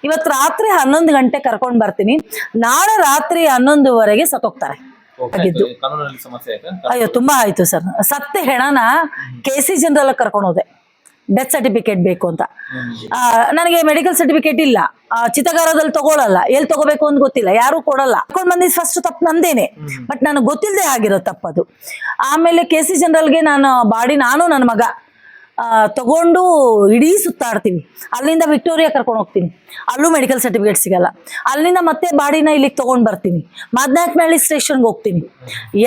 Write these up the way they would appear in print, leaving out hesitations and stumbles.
ಇವತ್ತು ರಾತ್ರಿ 11 ಗಂಟೆ ಕರ್ಕೊಂಡ್ ಬರ್ತೀನಿ, ನಾಳೆ ರಾತ್ರಿ 11:15 ಸತ್ತೋಗ್ತಾರೆ. ಅಯ್ಯೋ ತುಂಬಾ ಆಯ್ತು ಸರ್. ಸತ್ತ ಹೆಣನ KC ಜನರಲ್ ಕರ್ಕೊಂಡು ಹೋದೆ, ಡೆತ್ ಸರ್ಟಿಫಿಕೇಟ್ ಬೇಕು ಅಂತ. ನನಗೆ ಮೆಡಿಕಲ್ ಸರ್ಟಿಫಿಕೇಟ್ ಇಲ್ಲ, ಚಿತ್ರಗಾರದಲ್ಲಿ ತಗೊಳಲ್ಲ, ಎಲ್ಲಿ ತಗೋಬೇಕು ಅಂತ ಗೊತ್ತಿಲ್ಲ, ಯಾರು ಕೊಡಲ್ಲ. ತಗೊಂಡ್ ಬಂದಿದ್ದು ಫಸ್ಟ್ ತಪ್ಪು ನಂದೇನೆ, ಬಟ್ ನನಗೆ ಗೊತ್ತಿಲ್ಲದೆ ಆಗಿರೋ ತಪ್ಪದು. ಆಮೇಲೆ KC ಜನರಲ್ಗೆ ನಾನು ನನ್ನ ಮಗ ತಗೊಂಡು ಇಡೀ ಸುತ್ತಾಡ್ತೀವಿ. ಅಲ್ಲಿಂದ ವಿಕ್ಟೋರಿಯಾ ಕರ್ಕೊಂಡು ಹೋಗ್ತೀನಿ, ಅಲ್ಲೂ ಮೆಡಿಕಲ್ ಸರ್ಟಿಫಿಕೇಟ್ ಸಿಗಲ್ಲ. ಅಲ್ಲಿಂದ ಮತ್ತೆ ಬಾಡಿನ ಇಲ್ಲಿಗೆ ತಗೊಂಡು ಬರ್ತೀನಿ, ಮದ್ನಾಕ್ನಹಳ್ಳಿ ಸ್ಟೇಷನ್ಗೆ ಹೋಗ್ತೀನಿ,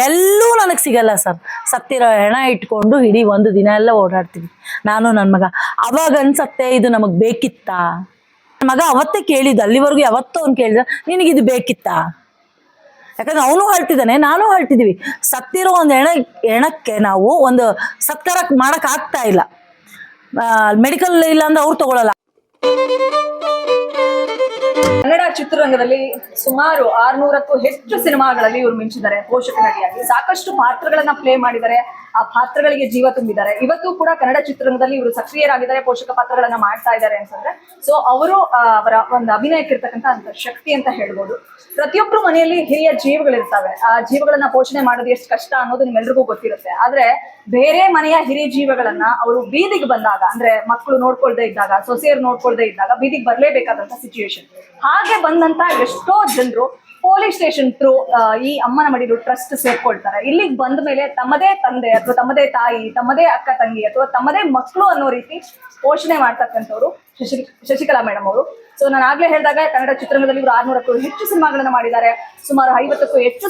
ಎಲ್ಲೂ ನನಗೆ ಸಿಗಲ್ಲ ಸರ್. ಸತ್ತಿರೋ ಹೆಣ ಇಟ್ಕೊಂಡು ಇಡೀ ಒಂದು ದಿನ ಎಲ್ಲ ಓಡಾಡ್ತೀವಿ ನಾನು ನನ್ನ ಮಗ. ಅವಾಗ ಅನ್ಸತ್ತೆ ಇದು ನಮಗೆ ಬೇಕಿತ್ತಾ. ನನ್ನ ಮಗ ಅವತ್ತೇ ಕೇಳಿದ್ದು, ಅಲ್ಲಿವರೆಗೂ ಯಾವತ್ತೂ ಅವ್ನು ಕೇಳಿದ ನಿನಗಿದು ಬೇಕಿತ್ತಾ. ಯಾಕಂದ್ರೆ ಅವನು ಹೇಳ್ತಿದ್ದಾನೆ, ನಾನು ಹೇಳ್ತಿದ್ದೀವಿ. ಸತ್ತಿರೋ ಒಂದು ಹೆಣಕ್ಕೆ ನಾವು ಒಂದು ಸತ್ಕಾರ ಮಾಡಕ್ ಆಗ್ತಾ ಇಲ್ಲ. ಮೆಡಿಕಲ್ ಇಲ್ಲ ಅಂದ್ರೆ ಅವ್ರು ತಗೊಳಲ್ಲ. ಕನ್ನಡ ಚಿತ್ರರಂಗದಲ್ಲಿ ಸುಮಾರು 600ಕ್ಕೂ ಹೆಚ್ಚು ಸಿನಿಮಾಗಳಲ್ಲಿ ಇವರು ಮಿಂಚಿದ್ದಾರೆ. ಪೋಷಕ ನಟಿಯಾಗಿ ಸಾಕಷ್ಟು ಪಾತ್ರಗಳನ್ನ ಪ್ಲೇ ಮಾಡಿದ್ದಾರೆ, ಆ ಪಾತ್ರಗಳಿಗೆ ಜೀವ ತುಂಬಿದ್ದಾರೆ. ಇವತ್ತು ಕೂಡ ಕನ್ನಡ ಚಿತ್ರರಂಗದಲ್ಲಿ ಇವರು ಸಕ್ರಿಯರಾಗಿದ್ದಾರೆ, ಪೋಷಕ ಪಾತ್ರಗಳನ್ನ ಮಾಡ್ತಾ ಇದ್ದಾರೆ ಅಂತಂದ್ರೆ ಸೊ ಅವರು ಅವರ ಒಂದು ಅಭಿನಯಕ್ಕಿರ್ತಕ್ಕಂಥ ಅಂತ ಶಕ್ತಿ ಅಂತ ಹೇಳ್ಬೋದು. ಪ್ರತಿಯೊಬ್ರು ಮನೆಯಲ್ಲಿ ಹಿರಿಯ ಜೀವಗಳಿರ್ತವೆ, ಆ ಜೀವಗಳನ್ನ ಪೋಷಣೆ ಮಾಡೋದು ಎಷ್ಟು ಕಷ್ಟ ಅನ್ನೋದು ನಿಮ್ಮೆಲ್ರಿಗೂ ಗೊತ್ತಿರುತ್ತೆ. ಆದ್ರೆ ಬೇರೆ ಮನೆಯ ಹಿರಿಯ ಜೀವಗಳನ್ನ ಅವರು ಬೀದಿಗೆ ಬಂದಾಗ, ಅಂದ್ರೆ ಮಕ್ಕಳು ನೋಡ್ಕೊಳ್ದೇ ಇದ್ದಾಗ, ಸೊಸೆಯರು ನೋಡ್ಕೊಳ್ದೇ ಇದ್ದಾಗ ಬೀದಿಗೆ ಬರ್ಲೇಬೇಕಾದಂತ ಸಿಚುವೇಶನ್. ಹಾಗೆ ಬಂದಂತ ಎಷ್ಟೋ ಜನರು ಪೊಲೀಸ್ ಸ್ಟೇಷನ್ ಥ್ರೂ ಈ ಅಮ್ಮನ ಮಡಿಲು ಟ್ರಸ್ಟ್ ಸೇರ್ಕೊಳ್ತಾರೆ. ಇಲ್ಲಿಗೆ ಬಂದ ಮೇಲೆ ತಮ್ಮದೇ ತಂದೆ ಅಥವಾ ತಮ್ಮದೇ ತಾಯಿ, ತಮ್ಮದೇ ಅಕ್ಕ ತಂಗಿ ಅಥವಾ ತಮ್ಮದೇ ಮಕ್ಕಳು ಅನ್ನೋ ರೀತಿ ಪೋಷಣೆ ಮಾಡ್ತಕ್ಕಂಥವ್ರು ಶಶಿಕಲಾ ಮೇಡಮ್ ಅವರು. ಸೊ ನಾನು ಆಗ್ಲೇ ಹೇಳಿದಾಗ ಕನ್ನಡ ಚಿತ್ರರಂಗದಲ್ಲಿ ಇವರು 600ಕ್ಕೂ ಹೆಚ್ಚು ಸಿನಿಮಾಗಳನ್ನ ಮಾಡಿದ್ದಾರೆ, ಸುಮಾರು 50ಕ್ಕೂ ಹೆಚ್ಚು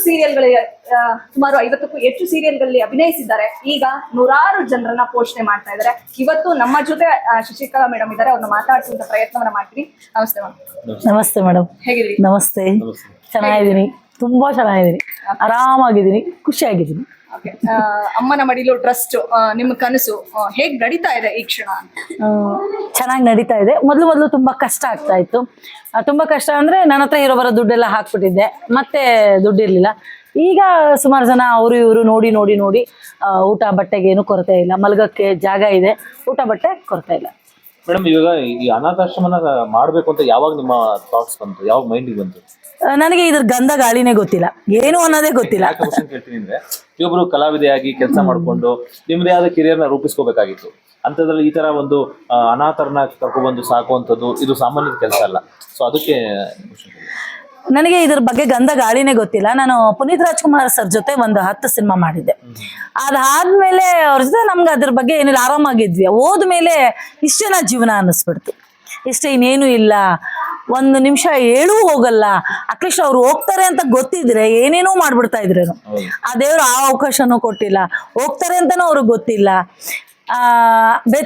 ಸೀರಿಯಲ್ಗಳಲ್ಲಿ ಅಭಿನಯಿಸಿದ್ದಾರೆ. ಈಗ ನೂರಾರು ಜನರನ್ನ ಪೋಷಣೆ ಮಾಡ್ತಾ ಇದ್ದಾರೆ. ಇವತ್ತು ನಮ್ಮ ಜೊತೆ ಶಶಿಕಲಾ ಮೇಡಮ್ ಇದ್ದಾರೆ, ಅವ್ರನ್ನ ಮಾತಾಡಿಸುವಂತ ಪ್ರಯತ್ನವನ್ನ ಮಾಡ್ತೀನಿ. ನಮಸ್ತೆ ಮ್ಯಾಮ್. ನಮಸ್ತೆ ಮೇಡಮ್. ಹೇಗಿದ್ದೀರಿ? ನಮಸ್ತೆ, ಚೆನ್ನಾಗಿದ್ದೀನಿ, ತುಂಬಾ ಚೆನ್ನಾಗಿದ್ದೀನಿ, ಆರಾಮಾಗಿದ್ದೀನಿ, ಖುಷಿಯಾಗಿದ್ದೀನಿ. ಅಮ್ಮನ ಮಡಿಲು ಟ್ರಸ್ಟ್ ನಿಮ್ಮ ಕನಸು ಹೇಗ್ ನಡೀತಾ ಇದೆ ಈ ಕ್ಷಣ? ಚೆನ್ನಾಗಿ ನಡೀತಾ ಇದೆ. ಮೊದಲು ತುಂಬಾ ಕಷ್ಟ ಆಗ್ತಾ ಇತ್ತು. ತುಂಬಾ ಕಷ್ಟ ಅಂದ್ರೆ ನನ್ನ ಹತ್ರ ಇರೋ ಬರೋ ದುಡ್ಡೆಲ್ಲ ಹಾಕ್ಬಿಟ್ಟಿದ್ದೆ, ಮತ್ತೆ ದುಡ್ಡಿರ್ಲಿಲ್ಲ. ಈಗ ಸುಮಾರು ಜನ ಅವರು ಇವರು ನೋಡಿ ಊಟ ಬಟ್ಟೆಗೆ ಏನು ಕೊರತೆ ಇಲ್ಲ, ಮಲಗಕ್ಕೆ ಜಾಗ ಇದೆ, ಊಟ ಬಟ್ಟೆ ಕೊರತೆ ಇಲ್ಲ. ಮೇಡಮ್, ಇವಾಗ ಈ ಅನಾಥಾಶ್ರಮನ ಮಾಡ್ಬೇಕು ಅಂತ ಯಾವಾಗ ನಿಮ್ಮ ಥಾಟ್ಸ್ ಬಂತು, ಯಾವಾಗ ಮೈಂಡಿಗೆ ಬಂತು? ನನಗೆ ಇದ್ರ ಗಂಧ ಗಾಳಿನೇ ಗೊತ್ತಿಲ್ಲ, ಏನು ಅನ್ನೋದೇ ಗೊತ್ತಿಲ್ಲ. ಹೇಳ್ತೀನಿ ಅಂದ್ರೆ ಒಬ್ರು ಕಲಾವಿದೆಯಾಗಿ ಕೆಲಸ ಮಾಡ್ಕೊಂಡು ನಿಮ್ಮದೇ ಆದ ಕಿರಿಯರ್ನ ರೂಪಿಸ್ಕೋಬೇಕಾಗಿತ್ತು. ಅಂಥದ್ರಲ್ಲಿ ಈ ತರ ಒಂದು ಅನಾಥರನ್ನ ಕರ್ಕೊಬಂದು ಸಾಕುವಂಥದ್ದು ಇದು ಸಾಮಾನ್ಯದ ಕೆಲಸ ಅಲ್ಲ. ಸೊ ಅದಕ್ಕೆ ನನಗೆ ಇದ್ರ ಬಗ್ಗೆ ಗಂಧ ಗಾಳಿನೇ ಗೊತ್ತಿಲ್ಲ. ನಾನು ಪುನೀತ್ ರಾಜ್ಕುಮಾರ್ ಸರ್ ಜೊತೆ ಒಂದು 10 ಸಿನಿಮಾ ಮಾಡಿದ್ದೆ. ಅದಾದ್ಮೇಲೆ ಅವ್ರ ಜೊತೆ ನಮ್ಗೆ ಅದ್ರ ಬಗ್ಗೆ ಏನಿಲ್ಲ, ಆರಾಮಾಗಿದ್ವಿ. ಹೋದ್ಮೇಲೆ ಇಷ್ಟೇನ ಜೀವನ ಅನ್ನಿಸ್ಬಿಡ್ತು, ಇಷ್ಟೇ, ಇನ್ನೇನು ಇಲ್ಲ, ಒಂದು ನಿಮಿಷ ಹೇಳೂ ಹೋಗಲ್ಲ. ಅಟ್ಲೀಸ್ಟ್ ಅವ್ರು ಹೋಗ್ತಾರೆ ಅಂತ ಗೊತ್ತಿದ್ರೆ ಏನೇನೋ ಮಾಡ್ಬಿಡ್ತಾ ಇದ್ರೇನು. ಆ ದೇವ್ರು ಆ ಅವಕಾಶನೂ ಕೊಟ್ಟಿಲ್ಲ, ಹೋಗ್ತಾರೆ ಅಂತಾನೂ ಅವ್ರಿಗೆ ಗೊತ್ತಿಲ್ಲ.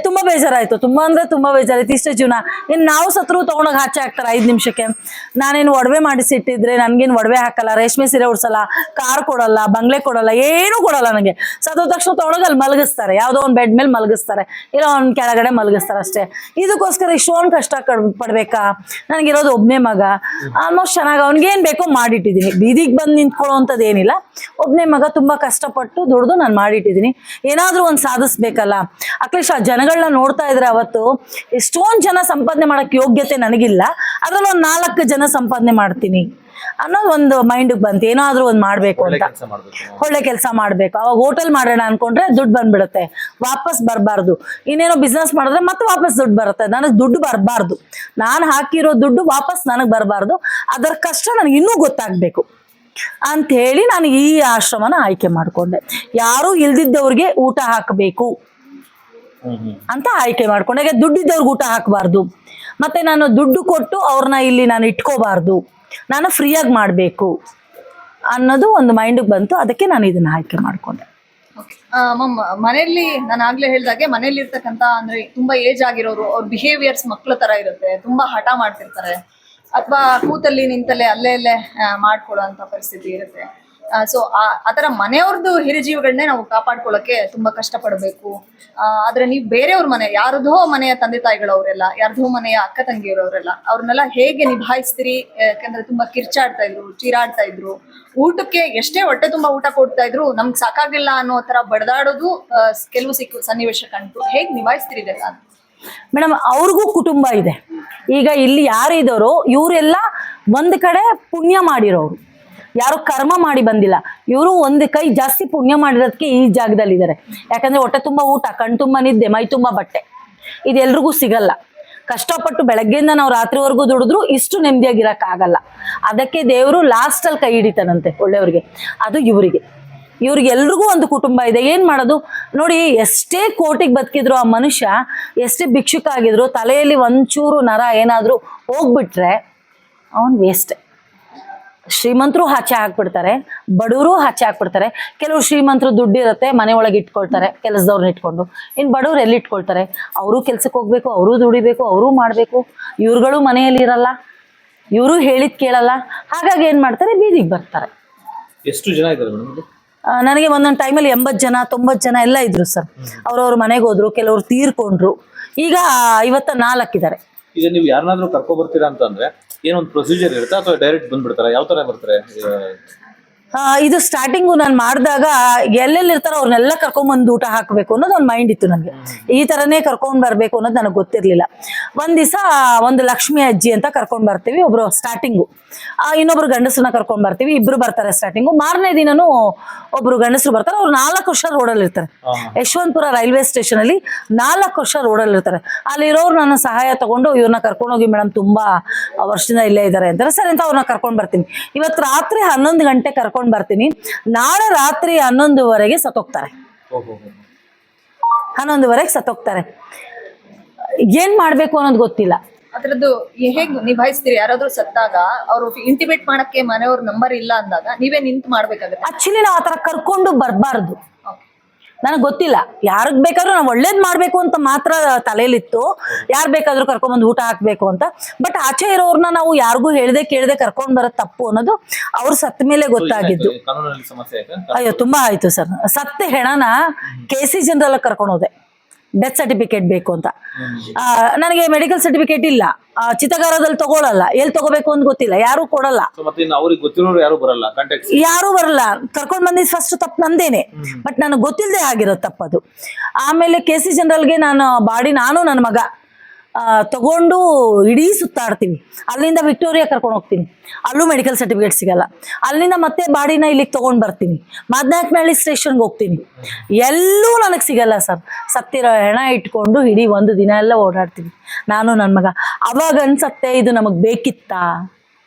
ತುಂಬಾ ಬೇಜಾರಾಯ್ತು, ತುಂಬಾ ಅಂದ್ರೆ ತುಂಬಾ ಬೇಜಾರಾಯ್ತು. ಇಷ್ಟೇ ಜೀವನ, ಇನ್ನು ನಾವು ಸತ್ರು ತಗೊಂಡೋಗಿ ಆಚೆ ಹಾಕ್ತಾರೆ 5 ನಿಮಿಷಕ್ಕೆ. ನಾನೇನು ಒಡವೆ ಮಾಡಿಸಿಟ್ಟಿದ್ರೆ ನನ್ಗೇನು ಒಡವೆ ಹಾಕಲ್ಲ, ರೇಷ್ಮೆ ಸೀರೆ ಉಡ್ಸಲ್ಲ, ಕಾರ್ ಕೊಡಲ್ಲ, ಬಂಗ್ಲೆ ಕೊಡಲ್ಲ, ಏನೂ ಕೊಡಲ್ಲ ನನಗೆ. ಸತ್ತ ತಕ್ಷಣ ತಗೊಂಡೋಗಿ ಅಲ್ಲಿ ಮಲಗಿಸ್ತಾರೆ, ಯಾವುದೋ ಒಂದು ಬೆಡ್ ಮೇಲೆ ಮಲಗಿಸ್ತಾರೆ, ಇಲ್ಲ ಒಂದು ಕೆಳಗಡೆ ಮಲಗಿಸ್ತಾರೆ ಅಷ್ಟೇ. ಇದಕ್ಕೋಸ್ಕರ ಇಷ್ಟೊಂದು ಕಷ್ಟ ಪಡ್ಬೇಕಾ? ನನಗಿರೋದು ಒಬ್ಬನೇ ಮಗ, ಆಲ್ಮೋಸ್ಟ್ ಚೆನ್ನಾಗಿ ಅವ್ನಿಗೇನು ಬೇಕೋ ಮಾಡಿಟ್ಟಿದ್ದೀನಿ. ಬೀದಿಗೆ ಬಂದು ನಿಂತ್ಕೊಳ್ಳೋವಂಥದ್ದು ಏನಿಲ್ಲ, ಒಬ್ಬನೇ ಮಗ, ತುಂಬಾ ಕಷ್ಟಪಟ್ಟು ದುಡ್ದು ನಾನು ಮಾಡಿಟ್ಟಿದ್ದೀನಿ. ಏನಾದರೂ ಒಂದು ಸಾಧಿಸ್ಬೇಕಲ್ಲ. ಅಟ್ಲೀಸ್ಟ್ ಆ ಜನಗಳನ್ನ ನೋಡ್ತಾ ಇದ್ರೆ ಅವತ್ತು ಎಷ್ಟೊಂದು ಜನ ಸಂಪಾದನೆ ಮಾಡಕ್ ಯೋಗ್ಯತೆ ನನಗಿಲ್ಲ, ಅದ್ರಲ್ಲಿ ಒಂದು 4 ಜನ ಸಂಪಾದನೆ ಮಾಡ್ತೀನಿ ಅನ್ನೋದು ಒಂದು ಮೈಂಡಿಗೆ ಬಂತು. ಏನಾದ್ರೂ ಒಂದು ಮಾಡ್ಬೇಕು ಅಂತ, ಒಳ್ಳೆ ಕೆಲಸ ಮಾಡ್ಬೇಕು. ಅವಾಗ ಹೋಟೆಲ್ ಮಾಡೋಣ ಅನ್ಕೊಂಡ್ರೆ ದುಡ್ಡು ಬಂದ್ಬಿಡುತ್ತೆ, ವಾಪಸ್ ಬರಬಾರ್ದು. ಇನ್ನೇನೋ ಬಿಸ್ನೆಸ್ ಮಾಡಿದ್ರೆ ಮತ್ತೆ ವಾಪಸ್ ದುಡ್ಡು ಬರುತ್ತೆ. ನನಗೆ ದುಡ್ಡು ಬರಬಾರ್ದು, ನಾನು ಹಾಕಿರೋ ದುಡ್ಡು ವಾಪಸ್ ನನಗೆ ಬರಬಾರ್ದು. ಅದರ ಕಷ್ಟ ನನಗೆ ಇನ್ನೂ ಗೊತ್ತಾಗ್ಬೇಕು ಅಂತ ಹೇಳಿ ನಾನು ಈ ಆಶ್ರಮನ ಆಯ್ಕೆ ಮಾಡ್ಕೊಂಡೆ. ಯಾರು ಇಲ್ದಿದ್ದವ್ರಿಗೆ ಊಟ ಹಾಕಬೇಕು ಅಂತ ಆಯ್ಕೆ ಮಾಡ್ಕೊಂಡೆ. ಹಾಗೆ ದುಡ್ಡಿದ್ದವ್ರಿಗೆ ಊಟ ಹಾಕಬಾರ್ದು, ಮತ್ತೆ ನಾನು ದುಡ್ಡು ಕೊಟ್ಟು ಅವ್ರನ್ನ ಇಲ್ಲಿ ನಾನು ಇಟ್ಕೋಬಾರ್ದು, ನಾನು ಫ್ರೀಯಾಗಿ ಮಾಡಬೇಕು ಅನ್ನೋದು ಒಂದು ಮೈಂಡಿಗೆ ಬಂತು. ಅದಕ್ಕೆ ನಾನು ಇದನ್ನ ಆಯ್ಕೆ ಮಾಡ್ಕೊಂಡೆ. ಮನೆಯಲ್ಲಿ ನಾನು ಆಗ್ಲೇ ಹೇಳ್ದಾಗೆ ಮನೇಲಿ ಇರ್ತಕ್ಕಂಥ ಅಂದ್ರೆ ತುಂಬಾ ಏಜ್ ಆಗಿರೋರು, ಅವ್ರ ಬಿಹೇವಿಯರ್ಸ್ ಮಕ್ಳ ತರ ಇರುತ್ತೆ, ತುಂಬಾ ಹಠ ಮಾಡ್ತಿರ್ತಾರೆ, ಅಥವಾ ಕೂತಲ್ಲಿ ನಿಂತಲ್ಲೇ ಅಲ್ಲೇ ಮಾಡ್ಕೊಳ್ಳೋ ಪರಿಸ್ಥಿತಿ ಇರುತ್ತೆ. ಸೊ ಆತರ ಮನೆಯವ್ರದ್ದು ಹಿರಿಜೀವಿಗಳನ್ನೇ ನಾವು ಕಾಪಾಡ್ಕೊಳ್ಳೋಕೆ ತುಂಬಾ ಕಷ್ಟಪಡಬೇಕು. ಆದ್ರೆ ನೀವು ಬೇರೆಯವ್ರ ಮನೆ, ಯಾರದೋ ಮನೆಯ ತಂದೆ ತಾಯಿಗಳವರೆಲ್ಲ, ಯಾರದೋ ಮನೆಯ ಅಕ್ಕ ತಂಗಿಯವರವರೆಲ್ಲ, ಅವ್ರನ್ನೆಲ್ಲ ಹೇಗೆ ನಿಭಾಯಿಸ್ತೀರಿ? ಯಾಕಂದ್ರೆ ತುಂಬಾ ಕಿರ್ಚಾಡ್ತಾ ಇದ್ರು, ಚೀರಾಡ್ತಾ ಇದ್ರು, ಊಟಕ್ಕೆ ಎಷ್ಟೇ ಹೊಟ್ಟೆ ತುಂಬಾ ಊಟ ಕೊಡ್ತಾ ಇದ್ರು ನಮ್ಗೆ ಸಾಕಾಗಿಲ್ಲ ಅನ್ನೋ ತರ ಬಡದಾಡೋದು ಕೆಲವು ಸನ್ನಿವೇಶ ಕಂಡು. ಹೇಗ್ ನಿಭಾಯಿಸ್ತೀರಿ ಇದೆಲ್ಲ? ಮೇಡಮ್ ಅವ್ರಿಗೂ ಕುಟುಂಬ ಇದೆ. ಈಗ ಇಲ್ಲಿ ಯಾರು ಇದ್ದಾರೋ ಇವರೆಲ್ಲ ಒಂದ್ ಕಡೆ ಪುಣ್ಯ ಮಾಡಿರೋರು, ಯಾರು ಕರ್ಮ ಮಾಡಿ ಬಂದಿಲ್ಲ. ಇವರು ಒಂದು ಕೈ ಜಾಸ್ತಿ ಪುಣ್ಯ ಮಾಡಿರೋದಕ್ಕೆ ಈ ಜಾಗದಲ್ಲಿ ಇದ್ದಾರೆ. ಯಾಕಂದ್ರೆ ಹೊಟ್ಟೆ ತುಂಬಾ ಊಟ, ಕಣ್ ತುಂಬಾ ನಿದ್ದೆ, ಮೈ ತುಂಬಾ ಬಟ್ಟೆ, ಇದೆಲ್ರಿಗೂ ಸಿಗಲ್ಲ. ಕಷ್ಟಪಟ್ಟು ಬೆಳಗ್ಗೆಯಿಂದ ನಾವು ರಾತ್ರಿವರೆಗೂ ದುಡಿದ್ರು ಇಷ್ಟು ನೆಮ್ಮದಿಯಾಗಿರಕ್ ಆಗಲ್ಲ. ಅದಕ್ಕೆ ದೇವರು ಲಾಸ್ಟ್ ಅಲ್ಲಿ ಕೈ ಹಿಡಿತಾನಂತೆ ಒಳ್ಳೆಯವ್ರಿಗೆ. ಅದು ಇವ್ರಿಗೆ ಎಲ್ರಿಗೂ ಒಂದು ಕುಟುಂಬ ಇದೆ. ಏನ್ ಮಾಡೋದು ನೋಡಿ, ಎಷ್ಟೇ ಕೋಟಿಗೆ ಬದುಕಿದ್ರು ಆ ಮನುಷ್ಯ, ಎಷ್ಟೇ ಭಿಕ್ಷುಕ ಆಗಿದ್ರು, ತಲೆಯಲ್ಲಿ ಒಂಚೂರು ನರ ಏನಾದ್ರೂ ಹೋಗ್ಬಿಟ್ರೆ ಅವನ್ ವೇಸ್ಟ್. ಶ್ರೀಮಂತರು ಆಚೆ ಹಾಕ್ಬಿಡ್ತಾರೆ, ಬಡವರು ಆಚೆ ಹಾಕ್ಬಿಡ್ತಾರೆ. ಕೆಲವರು ಶ್ರೀಮಂತರು ದುಡ್ಡು ಇರುತ್ತೆ, ಮನೆ ಒಳಗೆ ಇಟ್ಕೊಳ್ತಾರೆ ಕೆಲಸದವ್ರನ್ನ ಇಟ್ಕೊಂಡು. ಇನ್ನು ಬಡವ್ರು ಎಲ್ಲಿ ಇಟ್ಕೊಳ್ತಾರೆ? ಅವರು ಕೆಲ್ಸಕ್ಕೆ ಹೋಗ್ಬೇಕು, ಅವರು ದುಡಿಬೇಕು, ಅವರು ಮಾಡಬೇಕು. ಇವ್ರುಗಳು ಮನೆಯಲ್ಲಿ ಇರಲ್ಲ, ಇವರು ಹೇಳಿದ್ ಕೇಳಲ್ಲ. ಹಾಗಾಗಿ ಏನ್ ಮಾಡ್ತಾರೆ, ಬೀದಿಗೆ ಬರ್ತಾರೆ. ಎಷ್ಟು ಜನ ಇದ್ದಾರೆ ಮೇಡಮ್? ನನಗೆ ಒಂದೊಂದು ಟೈಮಲ್ಲಿ 80 ಜನ 90 ಜನ ಎಲ್ಲ ಇದ್ರು ಸರ್. ಅವ್ರವ್ರ ಮನೆಗೆ ಹೋದ್ರು, ಕೆಲವ್ರು ತೀರ್ಕೊಂಡ್ರು. ಈಗ 54 ಇದ್ದಾರೆ. ಈಗ ನೀವು ಯಾರನ್ನಾದ್ರೂ ಕರ್ಕೊ ಬರ್ತೀರಾ ಅಂತಂದ್ರೆ ಏನೊಂದು ಪ್ರೊಸೀಜರ್ ಇರುತ್ತೆ ಅಥವಾ ಡೈರೆಕ್ಟ್ ಬಂದ್ಬಿಡ್ತಾರೆ? ಯಾವ ತರ ಬರ್ತಾರೆ? ಇದು ಸ್ಟಾರ್ಟಿಂಗು ನಾನು ಮಾಡಿದಾಗ ಎಲ್ಲೆಲ್ಲಿ ಇರ್ತಾರೋ ಅವ್ರನ್ನೆಲ್ಲ ಕರ್ಕೊಂಡ್ಬಂದು ಊಟ ಹಾಕಬೇಕು ಅನ್ನೋದು ಒಂದು ಮೈಂಡ್ ಇತ್ತು ನನಗೆ. ಈ ಥರನೇ ಕರ್ಕೊಂಡು ಬರಬೇಕು ಅನ್ನೋದು ನನಗೆ ಗೊತ್ತಿರಲಿಲ್ಲ. ಒಂದು ದಿವಸ ಒಂದು ಲಕ್ಷ್ಮಿ ಅಜ್ಜಿ ಅಂತ ಕರ್ಕೊಂಡು ಬರ್ತೀವಿ, ಒಬ್ರು ಸ್ಟಾರ್ಟಿಂಗು. ಇನ್ನೊಬ್ರು ಗಂಡಸರನ್ನ ಕರ್ಕೊಂಡು ಬರ್ತೀವಿ, ಇಬ್ರು ಬರ್ತಾರೆ ಸ್ಟಾರ್ಟಿಂಗು. ಮಾರನೇ ದಿನನೂ ಒಬ್ರು ಗಂಡಸರು ಬರ್ತಾರೆ. ಅವ್ರು 4 ವರ್ಷ ರೋಡಲ್ಲಿ ಇರ್ತಾರೆ. ಯಶವಂತಪುರ ರೈಲ್ವೆ ಸ್ಟೇಷನ್ ಅಲ್ಲಿ 4 ವರ್ಷ ರೋಡಲ್ಲಿ ಇರ್ತಾರೆ. ಅಲ್ಲಿರೋರು ನನ್ನ ಸಹಾಯ ತಗೊಂಡು ಇವ್ರನ್ನ ಕರ್ಕೊಂಡೋಗಿ ಮೇಡಮ್ ತುಂಬಾ ವರ್ಷದಿಂದ ಇಲ್ಲೇ ಇದ್ದಾರೆ ಅಂತಾರೆ. ಸರಿ ಅಂತ ಅವ್ರನ್ನ ಕರ್ಕೊಂಡು ಬರ್ತೀನಿ. ಇವತ್ತು ರಾತ್ರಿ 11 ಗಂಟೆ ಕರ್ಕೊಂಡು ಬರ್ತೀನಿ, ನಾಳೆ ರಾತ್ರಿ 11:15 ಸತ್ತೋಗ್ತಾರೆ. 11:15 ಸತ್ತೋಗ್ತಾರೆ. ಏನ್ ಮಾಡ್ಬೇಕು ಅನ್ನೋದು ಗೊತ್ತಿಲ್ಲ. ಅದ್ರದ್ದು ಹೇಗ್ ನಿಭಾಯಿಸ್ತೀರಿ? ಯಾರಾದ್ರೂ ಸತ್ತಾಗ ಅವ್ರು ಇಂಟಿಮೇಟ್ ಮಾಡಕ್ಕೆ ಮನೆಯವ್ರ ನಂಬರ್ ಇಲ್ಲ ಅಂದಾಗ ನೀವೇ ನಿಂತು ಮಾಡ್ಬೇಕಾಗುತ್ತೆ. ಆಕ್ಚುಲಿ ನಾವು ಆತರ ಕರ್ಕೊಂಡು ಬರ್ಬಾರ್ದು. ನನಗೆ ಗೊತ್ತಿಲ್ಲ, ಯಾರಿಗ್ ಬೇಕಾದ್ರೂ ನಾವು ಒಳ್ಳೇದ್ ಮಾಡ್ಬೇಕು ಅಂತ ಮಾತ್ರ ತಲೆಯಲ್ಲಿತ್ತು. ಯಾರು ಬೇಕಾದ್ರೂ ಕರ್ಕೊಂಡ್ಬಂದು ಊಟ ಹಾಕ್ಬೇಕು ಅಂತ. ಬಟ್ ಆಚೆ ಇರೋರ್ನ ನಾವು ಯಾರಿಗೂ ಹೇಳ್ದೆ ಕೇಳ್ದೆ ಕರ್ಕೊಂಡ್ ಬರೋದ್ ತಪ್ಪು ಅನ್ನೋದು ಅವ್ರು ಸತ್ತ ಮೇಲೆ ಗೊತ್ತಾಗಿದ್ದು. ಅಯ್ಯೋ ತುಂಬಾ ಆಯ್ತು ಸರ್. ಸತ್ತ ಹೆಣನ KC ಜನರಲ್ ಕರ್ಕೊಂಡು ಹೋದೆ, ಡೆತ್ ಸರ್ಟಿಫಿಕೇಟ್ ಬೇಕು ಅಂತ. ನನಗೆ ಮೆಡಿಕಲ್ ಸರ್ಟಿಫಿಕೇಟ್ ಇಲ್ಲ, ಚಿತ್ರಗಾರದಲ್ಲಿ ತಗೊಳಲ್ಲ, ಎಲ್ಲಿ ತಗೋಬೇಕು ಅಂತ ಗೊತ್ತಿಲ್ಲ, ಯಾರು ಕೊಡಲ್ಲ, ಯಾರು ಬರಲ್ಲ. ಕರ್ಕೊಂಡ್ ಬಂದಿದ್ ಫಸ್ಟ್ ತಪ್ಪು ನಂದೇನೆ, ಬಟ್ ನನಗೆ ಗೊತ್ತಿಲ್ಲದೆ ಆಗಿರೋ ತಪ್ಪದು. ಆಮೇಲೆ KC ಜನರಲ್ಗೆ ನಾನು ನನ್ನ ಮಗ ತಗೊಂಡು ಇಡೀ ಸುತ್ತಾಡ್ತೀವಿ. ಅಲ್ಲಿಂದ ವಿಕ್ಟೋರಿಯಾ ಕರ್ಕೊಂಡು ಹೋಗ್ತೀನಿ, ಅಲ್ಲೂ ಮೆಡಿಕಲ್ ಸರ್ಟಿಫಿಕೇಟ್ ಸಿಗಲ್ಲ. ಅಲ್ಲಿಂದ ಮತ್ತೆ ಬಾಡಿನ ಇಲ್ಲಿಗೆ ತಗೊಂಡು ಬರ್ತೀನಿ, ಮದ್ನಾಕ್ನಹಳ್ಳಿ ಸ್ಟೇಷನ್ಗೆ ಹೋಗ್ತೀನಿ, ಎಲ್ಲೂ ನನಗೆ ಸಿಗಲ್ಲ ಸರ್. ಸತ್ತಿರೋ ಹೆಣ ಇಟ್ಕೊಂಡು ಇಡೀ ಒಂದು ದಿನ ಎಲ್ಲ ಓಡಾಡ್ತೀವಿ ನಾನು ನನ್ನ ಮಗ. ಅವಾಗ ಅನ್ಸತ್ತೆ ಇದು ನಮಗೆ ಬೇಕಿತ್ತಾ?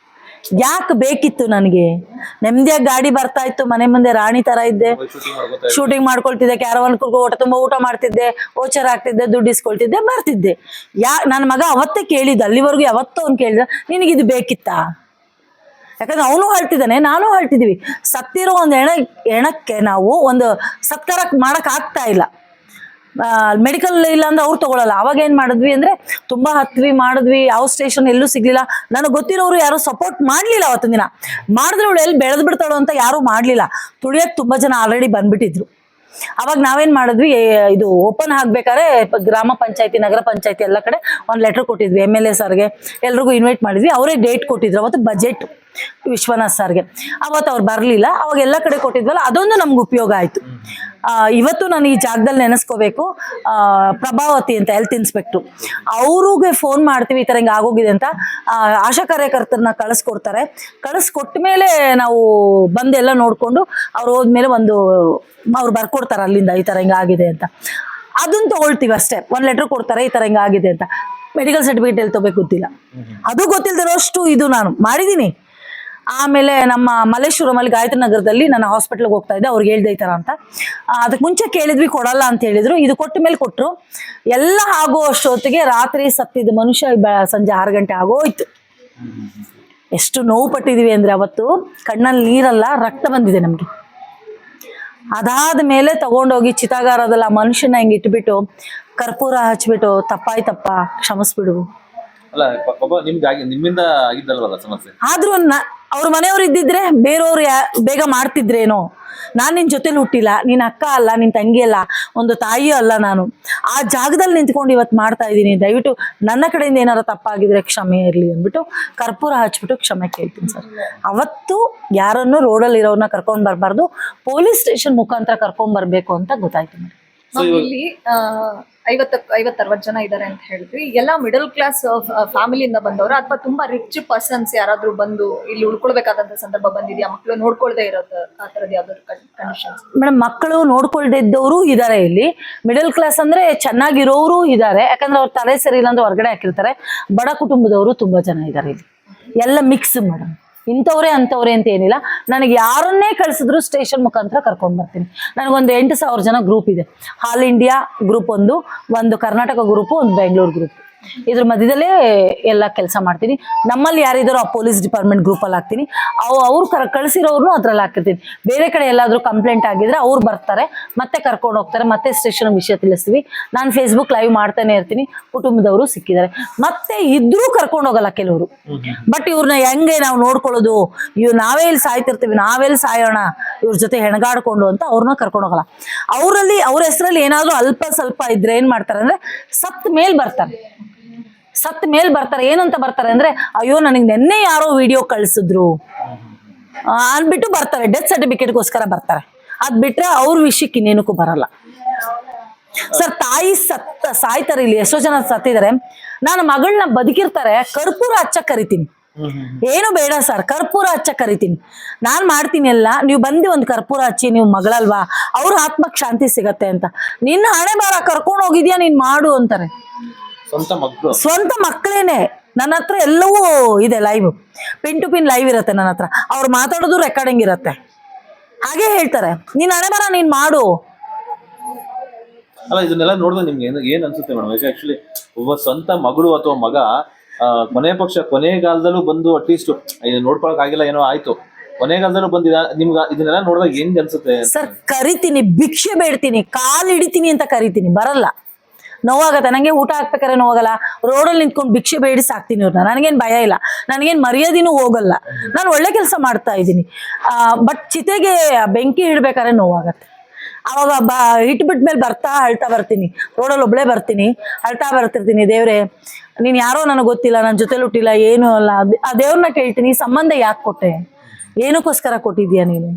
ಯಾಕೆ ಬೇಕಿತ್ತು ನನಗೆ? ನೆಮ್ಮದಿಯಾಗಿ ಗಾಡಿ ಬರ್ತಾ ಇತ್ತು, ಮನೆ ಮುಂದೆ ರಾಣಿ ತರ ಇದ್ದೆ, ಶೂಟಿಂಗ್ ಮಾಡ್ಕೊಳ್ತಿದ್ದೆ, ಕ್ಯಾರವಾನ್ ಹೊಟ್ಟೆ ತುಂಬ ಊಟ ಮಾಡ್ತಿದ್ದೆ, ಓಚರ್ ಹಾಕ್ತಿದ್ದೆ, ದುಡ್ಡು ಇಸ್ಕೊಳ್ತಿದ್ದೆ, ಬರ್ತಿದ್ದೆ. ನನ್ನ ಮಗ ಅವತ್ತೇ ಕೇಳಿದ್ದ, ಅಲ್ಲಿವರೆಗೂ ಯಾವತ್ತೂ ಅವ್ನು ಕೇಳಿದ, ನಿನಗಿದು ಬೇಕಿತ್ತಾ? ಯಾಕಂದ್ರೆ ಅವನು ಹೇಳ್ತಿದ್ದಾನೆ, ನಾನು ಹೇಳ್ತಿದೀವಿ. ಸತ್ತಿರೋ ಒಂದು ಹೆಣಕ್ಕೆ ನಾವು ಒಂದು ಸತ್ಕಾರ ಮಾಡಕ್ ಆಗ್ತಾ ಇಲ್ಲ. ಮೆಡಿಕಲ್ ಇಲ್ಲ ಅಂದ್ರೆ ಅವ್ರು ತಗೊಳಲ್ಲ. ಅವಾಗ ಏನ್ ಮಾಡಿದ್ವಿ ಅಂದ್ರೆ ತುಂಬಾ ಹತ್ವಿ ಮಾಡಿದ್ವಿ, ಯಾವ ಸ್ಟೇಷನ್ ಎಲ್ಲೂ ಸಿಗ್ಲಿಲ್ಲ. ನನಗೆ ಗೊತ್ತಿರೋರು ಯಾರು ಸಪೋರ್ಟ್ ಮಾಡ್ಲಿಲ್ಲ. ಅವತ್ತಿನ ದಿನ ಮಾಡಿದ್ರೆ ಅವಳು ಎಲ್ಲಿ ಬೆಳೆದ್ ಬಿಡ್ತಾಳು ಅಂತ ಯಾರು ಮಾಡ್ಲಿಲ್ಲ. ತುಳಿಯಕ್ ತುಂಬಾ ಜನ ಆಲ್ರೆಡಿ ಬಂದ್ಬಿಟ್ಟಿದ್ರು. ಅವಾಗ ನಾವೇನ್ ಮಾಡಿದ್ವಿ, ಇದು ಓಪನ್ ಆಗ್ಬೇಕಾದ್ರೆ ಗ್ರಾಮ ಪಂಚಾಯತಿ, ನಗರ ಪಂಚಾಯತಿ ಎಲ್ಲ ಕಡೆ ಒಂದು ಲೆಟರ್ ಕೊಟ್ಟಿದ್ವಿ. MLA ಸರ್ಗೆ ಎಲ್ರಿಗೂ ಇನ್ವೈಟ್ ಮಾಡಿದ್ವಿ. ಅವರೇ ಡೇಟ್ ಕೊಟ್ಟಿದ್ರು. ಅವತ್ತು ಬಜೆಟ್ ವಿಶ್ವನಾಥ್ ಸರ್ಗೆ. ಅವತ್ತು ಅವ್ರು ಬರಲಿಲ್ಲ. ಅವಾಗ ಎಲ್ಲ ಕಡೆ ಕೊಟ್ಟಿದ್ವಲ್ಲ, ಅದೊಂದು ನಮ್ಗೆ ಉಪಯೋಗ ಆಯ್ತು. ಇವತ್ತು ನಾನು ಈ ಜಾಗದಲ್ಲಿ ನೆನೆಸ್ಕೋಬೇಕು, ಪ್ರಭಾವತಿ ಅಂತ ಹೆಲ್ತ್ ಇನ್ಸ್ಪೆಕ್ಟ್ರು, ಅವ್ರಿಗೆ ಫೋನ್ ಮಾಡ್ತೀವಿ ಈ ಥರ ಹಿಂಗೆ ಆಗೋಗಿದೆ ಅಂತ. ಆಶಾ ಕಾರ್ಯಕರ್ತರನ್ನ ಕಳಿಸ್ಕೊಡ್ತಾರೆ. ಕಳಿಸ್ಕೊಟ್ಟ ಮೇಲೆ ನಾವು ಬಂದೆಲ್ಲ ನೋಡಿಕೊಂಡು ಅವ್ರು ಹೋದ್ಮೇಲೆ ಅವ್ರು ಬರ್ಕೊಡ್ತಾರೆ ಅಲ್ಲಿಂದ, ಈ ಥರ ಹಿಂಗೆ ಆಗಿದೆ ಅಂತ. ಅದನ್ನ ತಗೊಳ್ತೀವಿ ಅಷ್ಟೇ. ಒಂದು ಲೆಟ್ರ್ ಕೊಡ್ತಾರೆ, ಈ ಥರ ಹಿಂಗೆ ಆಗಿದೆ ಅಂತ. ಮೆಡಿಕಲ್ ಸರ್ಟಿಫಿಕೇಟ್ ಎಲ್ಲಿ ತಗೋಬೇಕು ಗೊತ್ತಿಲ್ಲ, ಅದು ಗೊತ್ತಿಲ್ಲದಿರೋಷ್ಟು ಇದು ನಾನು ಮಾಡಿದ್ದೀನಿ. ಆಮೇಲೆ ನಮ್ಮ ಮಲ್ಲೇಶ್ವರಮಲ್ಲಿ ಗಾಯತ್ರಿ ನಗರದಲ್ಲಿ ನನ್ನ ಹಾಸ್ಪಿಟ್ಲಿಗೆ ಹೋಗ್ತಾ ಇದ್ದೆ. ಅವ್ರಿಗೆ ಹೇಳ್ದೆ ಈ ಥರ ಅಂತ. ಅದಕ್ಕೆ ಮುಂಚೆ ಕೇಳಿದ್ವಿ, ಕೊಡಲ್ಲ ಅಂತ ಹೇಳಿದ್ರು. ಇದು ಕೊಟ್ಟ ಮೇಲೆ ಕೊಟ್ಟರು. ಎಲ್ಲ ಆಗುವಷ್ಟೊತ್ತಿಗೆ ರಾತ್ರಿ ಸತ್ತಿದ್ದ ಮನುಷ್ಯ ಸಂಜೆ 6 ಗಂಟೆ ಆಗೋಯ್ತು. ಎಷ್ಟು ನೋವು ಪಟ್ಟಿದೀವಿ ಅಂದರೆ ಅವತ್ತು ಕಣ್ಣಲ್ಲಿ ನೀರಲ್ಲ, ರಕ್ತ ಬಂದಿದೆ ನಮಗೆ. ಅದಾದ ಮೇಲೆ ತಗೊಂಡೋಗಿ ಚಿತಾಗಾರದಲ್ಲಿ ಆ ಮನುಷ್ಯನ ಹಿಂಗೆ ಇಟ್ಬಿಟ್ಟು ಕರ್ಪೂರ ಹಚ್ಬಿಟ್ಟು, ತಪ್ಪಾಯ್ತಪ್ಪ ಕ್ಷಮಿಸ್ಬಿಡು. ನಿಮ್ಮಿಂದ ಆಗಿದ್ದಲ್ವಲ್ಲ ಸಮಸ್ಯೆ. ಆದ್ರೂ ಅವ್ರ ಮನೆಯವ್ರು ಇದ್ದಿದ್ರೆ ಬೇರೆಯವ್ರು ಬೇಗ ಮಾಡ್ತಿದ್ರೇನೋ. ನಾನು ನಿನ್ ಜೊತೆಲಿ ಹುಟ್ಟಿಲ್ಲ, ನಿನ್ ಅಕ್ಕ ಅಲ್ಲ, ನಿನ್ ತಂಗಿ ಅಲ್ಲ, ಒಂದು ತಾಯಿ ಅಲ್ಲ. ನಾನು ಆ ಜಾಗದಲ್ಲಿ ನಿಂತ್ಕೊಂಡು ಇವತ್ತು ಮಾಡ್ತಾ ಇದ್ದೀನಿ. ದಯವಿಟ್ಟು ನನ್ನ ಕಡೆಯಿಂದ ಏನಾರು ತಪ್ಪಾಗಿದ್ರೆ ಕ್ಷಮೆ ಇರಲಿ ಅಂದ್ಬಿಟ್ಟು ಕರ್ಪೂರ ಹಚ್ಬಿಟ್ಟು ಕ್ಷಮೆ ಕೇಳ್ತೀನಿ ಸರ್. ಅವತ್ತು ಯಾರನ್ನು ರೋಡಲ್ಲಿ ಇರೋರ್ನ ಕರ್ಕೊಂಡ್ ಬರ್ಬಾರ್ದು, ಪೊಲೀಸ್ ಸ್ಟೇಷನ್ ಮುಖಾಂತರ ಕರ್ಕೊಂಡ್ ಬರ್ಬೇಕು ಅಂತ ಗೊತ್ತಾಯ್ತು. ಇಲ್ಲಿ 50-60 ಜನ ಇದ್ದಾರೆ ಅಂತ ಹೇಳಿದ್ರಿ. ಎಲ್ಲ ಮಿಡಲ್ ಕ್ಲಾಸ್ ಫ್ಯಾಮಿಲಿಯಿಂದ ಬಂದವರು ಅಥವಾ ತುಂಬಾ ರಿಚ್ ಪರ್ಸನ್ಸ್ ಯಾರಾದ್ರೂ ಬಂದು ಇಲ್ಲಿ ಉಳ್ಕೊಳ್ಬೇಕಾದಂತ ಸಂದರ್ಭ ಬಂದಿದ್ಯಾ? ಮಕ್ಕಳು ನೋಡ್ಕೊಳ್ದೇ ಇರೋದು ಆ ತರದ್ ಯಾವ್ದಾದ್ರು ಕಂಡೀಷನ್ಸ್? ಮೇಡಮ್, ಮಕ್ಕಳು ನೋಡ್ಕೊಳ್ದೇ ಇದ್ದವರು ಇದಾರೆ ಇಲ್ಲಿ. ಮಿಡಲ್ ಕ್ಲಾಸ್ ಅಂದ್ರೆ ಚೆನ್ನಾಗಿರೋರು ಇದಾರೆ, ಯಾಕಂದ್ರೆ ಅವ್ರ ತಲೆ ಸರಿ ಇಲ್ಲ ಅಂದ್ರೆ ಹೊರಗಡೆ ಹಾಕಿರ್ತಾರೆ. ಬಡ ಕುಟುಂಬದವರು ತುಂಬಾ ಜನ ಇದಾರೆ ಇಲ್ಲಿ. ಎಲ್ಲ ಮಿಕ್ಸ್ ಮೇಡಮ್, ಇಂಥವ್ರೆ ಅಂಥವ್ರೆ ಅಂತ ಏನಿಲ್ಲ. ನನಗೆ ಯಾರನ್ನೇ ಕಳಿಸಿದ್ರು ಸ್ಟೇಷನ್ ಮುಖಾಂತರ ಕರ್ಕೊಂಡು ಬರ್ತೀನಿ. ನನಗೊಂದು 8,000 ಜನ ಗ್ರೂಪ್ ಇದೆ. ಆಲ್ ಇಂಡಿಯಾ ಗ್ರೂಪ್ ಒಂದು ಕರ್ನಾಟಕ ಗ್ರೂಪು, ಒಂದು ಬೆಂಗಳೂರು ಗ್ರೂಪ್. ಇದ್ರ ಮಧ್ಯದಲ್ಲೇ ಎಲ್ಲ ಕೆಲಸ ಮಾಡ್ತೀನಿ. ನಮ್ಮಲ್ಲಿ ಯಾರಿದ್ದಾರೋ ಆ ಪೊಲೀಸ್ ಡಿಪಾರ್ಟ್ಮೆಂಟ್ ಗ್ರೂಪಲ್ಲಿ ಹಾಕ್ತೀನಿ. ಅವ್ರು ಕಳಿಸಿರೋರ್ನು ಅದ್ರಲ್ಲಿ ಹಾಕಿರ್ತೀನಿ. ಬೇರೆ ಕಡೆ ಎಲ್ಲಾದ್ರೂ ಕಂಪ್ಲೇಂಟ್ ಆಗಿದ್ರೆ ಅವ್ರು ಬರ್ತಾರೆ, ಮತ್ತೆ ಕರ್ಕೊಂಡು ಹೋಗ್ತಾರೆ, ಮತ್ತೆ ಸ್ಟೇಷನ್ ವಿಷಯ ತಿಳಿಸ್ತೀವಿ. ನಾನು ಫೇಸ್ಬುಕ್ ಲೈವ್ ಮಾಡ್ತಾನೆ ಇರ್ತೀನಿ. ಕುಟುಂಬದವರು ಸಿಕ್ಕಿದ್ದಾರೆ, ಮತ್ತೆ ಇದ್ರೂ ಕರ್ಕೊಂಡು ಹೋಗಲ್ಲ ಕೆಲವರು. ಬಟ್ ಇವ್ರನ್ನ ಹೆಂಗೆ ನಾವು ನೋಡ್ಕೊಳ್ಳೋದು, ನಾವೇ ಇಲ್ಲಿ ಸಾಯ್ತಿರ್ತೀವಿ, ನಾವೆಲ್ಲಿ ಸಾಯೋಣ ಇವ್ರ ಜೊತೆ ಹೆಣಗಾಡ್ಕೊಂಡು ಅಂತ ಅವ್ರನ್ನ ಕರ್ಕೊಂಡು ಹೋಗಲ್ಲ. ಅವ್ರ ಹೆಸರಲ್ಲಿ ಏನಾದ್ರು ಅಲ್ಪ ಸ್ವಲ್ಪ ಇದ್ರೆ ಏನ್ ಮಾಡ್ತಾರೆ ಅಂದ್ರೆ ಸತ್ ಮೇಲ್ ಬರ್ತಾರೆ. ಏನಂತ ಬರ್ತಾರೆ ಅಂದ್ರೆ, ಅಯ್ಯೋ ನನಗೆ ನೆನ್ನೆ ಯಾರೋ ವಿಡಿಯೋ ಕಳ್ಸಿದ್ರು ಅನ್ಬಿಟ್ಟು ಬರ್ತಾರೆ. ಡೆತ್ ಸರ್ಟಿಫಿಕೇಟ್ಗೋಸ್ಕರ ಬರ್ತಾರೆ. ಅದ್ ಬಿಟ್ರೆ ಅವ್ರ ವಿಷಯಕ್ಕೆ ಇನ್ನೇನಕ್ಕೂ ಬರಲ್ಲ ಸರ್. ತಾಯಿ ಸಾಯ್ತಾರೆ ಇಲ್ಲಿ, ಎಷ್ಟೋ ಜನ ಸತ್ತಿದ್ದಾರೆ. ನಾನು ಮಗಳನ್ನ ಬದುಕಿರ್ತಾರೆ, ಕರ್ಪೂರ ಹಚ್ಚಕ್ ಕರಿತೀನಿ. ಏನು ಬೇಡ ಸರ್, ಕರ್ಪೂರ ಹಚ್ಚಕ್ ಕರಿತೀನಿ. ನಾನ್ ಮಾಡ್ತೀನಿ ಎಲ್ಲ, ನೀವು ಬಂದು ಒಂದು ಕರ್ಪೂರ ಹಚ್ಚಿ, ನೀವು ಮಗಳಲ್ವಾ, ಅವ್ರ ಆತ್ಮಕ್ ಶಾಂತಿ ಸಿಗತ್ತೆ ಅಂತ. ನಿನ್ನ ಹಣೆ ಬಾರ ಕರ್ಕೊಂಡು ಹೋಗಿದ್ಯಾ, ನೀನ್ ಮಾಡು ಅಂತಾರೆ. ಸ್ವಂತ ಮಕ್ಕಳೇನೆ. ನನ್ನ ಹತ್ರ ಎಲ್ಲವೂ ಇದೆ, live pin to pin live ಇರುತ್ತೆ ನನ್ನ ಹತ್ರ. ಅವ್ರು ಮಾತಾಡೋದು ರೆಕಾರ್ಡಿಂಗ್ ಇರುತ್ತೆ. ಹಾಗೆ ಹೇಳ್ತಾರೆ, ನೀನ್ ಹಣೆ ಬಾರ ನೀನ್ ಮಾಡು. ಅಲ್ಲ, ಇದನ್ನೆಲ್ಲ ನೋಡಿದ್ರೆ ನಿಮ್ಗೆ ಏನ್ ಅನ್ಸುತ್ತೆ ಮೇಡಮ್? ಆಕ್ಚುಲಿ ಒಬ್ಬ ಸ್ವಂತ ಮಗಳು ಅಥವಾ ಮಗ ಕೊನೆಗಾಲದಲ್ಲೂ ಬಂದು ಅಟ್ಲೀಸ್ಟ್ ನೋಡ್ಕೊಳಕ್ ಆಗಿಲ್ಲ, ಏನೋ ಆಯ್ತು, ಕೊನೆಗಾಲದಲ್ಲೂ ಬಂದಿದ ನಿಮ್ಗೆ ಇದನ್ನೆಲ್ಲ ನೋಡಿದಾಗ ಹೆಂಗ್ ಅನ್ಸುತ್ತೆ? ಸರ್, ಕರಿತೀನಿ, ಭಿಕ್ಷೆ ಬೇಡ್ತೀನಿ, ಕಾಲ್ ಹಿಡಿತೀನಿ ಅಂತ ಕರಿತೀನಿ, ಬರಲ್ಲ. ನೋವಾಗತ್ತೆ ನಂಗೆ. ಊಟ ಹಾಕ್ಬೇಕಾರೆ ನೋವಾಗಲ್ಲ. ರೋಡಲ್ಲಿ ನಿಂತ್ಕೊಂಡು ಭಿಕ್ಷೆ ಬೇಡಿ ಸಾಕ್ತೀನಿ ಇವ್ರನ್ನ. ನನಗೇನು ಭಯ ಇಲ್ಲ, ನನಗೇನು ಮರ್ಯಾದಿನೂ ಹೋಗಲ್ಲ. ನಾನು ಒಳ್ಳೆ ಕೆಲಸ ಮಾಡ್ತಾ ಇದ್ದೀನಿ. ಬಟ್ ಚಿತೆಗೆ ಬೆಂಕಿ ಇಡ್ಬೇಕಾದ್ರೆ ನೋವಾಗತ್ತೆ. ಅವಾಗ ಇಟ್ಬಿಟ್ಮೇಲೆ ಅಳ್ತಾ ಬರ್ತೀನಿ. ರೋಡಲ್ಲಿ ಒಬ್ಳೇ ಬರ್ತೀನಿ, ಅಳ್ತಾ ಬರ್ತಿರ್ತೀನಿ. ದೇವ್ರೆ, ನೀನು ಯಾರೋ ನನಗೆ ಗೊತ್ತಿಲ್ಲ, ನನ್ನ ಜೊತೆಲಿ ಹುಟ್ಟಿಲ್ಲ, ಏನೂ ಅಲ್ಲ. ಆ ದೇವ್ರನ್ನ ಕೇಳ್ತೀನಿ, ಸಂಬಂಧ ಯಾಕೆ ಕೊಟ್ಟೆ, ಏನಕ್ಕೋಸ್ಕರ ಕೊಟ್ಟಿದ್ಯಾ ನೀನು?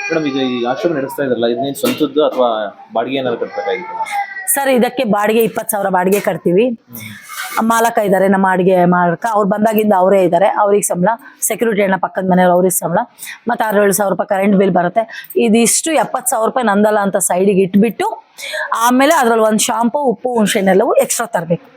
ಮೇಡಮ್, ಈಗ ಈ ಆಶ್ರಮ ನಡೆಸ್ತಾ ಇದ್ರಲ್ಲ, ಇದನ್ನೇನು ಸ್ವಂತದ್ದು ಅಥವಾ ಬಾಡಿಗೆ ಏನಾದ್ರು ಕಟ್ಟಬೇಕಾಗಿತ್ತು? ಸರ್, ಇದಕ್ಕೆ ಬಾಡಿಗೆ 20,000 ಬಾಡಿಗೆ ಕಟ್ತೀವಿ. ಮಾಲಕ ಇದ್ದಾರೆ, ನಮ್ಮ ಅಡಿಗೆ ಮಾಲಕ. ಅವ್ರು ಬಂದಾಗಿಂದ ಅವರೇ ಇದ್ದಾರೆ, ಅವ್ರಿಗೆ ಸಂಬಳ. ಸೆಕ್ಯೂರಿಟಿ ಅಣ್ಣ ಪಕ್ಕದ ಮನೆಯವ್ರು, ಅವ್ರಿಗೆ ಸಂಬಳ. ಮತ್ತು 6-7 ಸಾವಿರ ರೂಪಾಯಿ ಕರೆಂಟ್ ಬಿಲ್ ಬರುತ್ತೆ. ಇದಿಷ್ಟು 70,000 ರೂಪಾಯಿ ನಂದಲ್ಲ ಅಂತ ಸೈಡಿಗೆ ಇಟ್ಬಿಟ್ಟು, ಆಮೇಲೆ ಅದ್ರಲ್ಲಿ ಒಂದು ಶಾಂಪು, ಉಪ್ಪು, ಹುಣಸೆಹಣ್ಣೆಲ್ಲವೂ ಎಕ್ಸ್ಟ್ರಾ ತರಬೇಕು.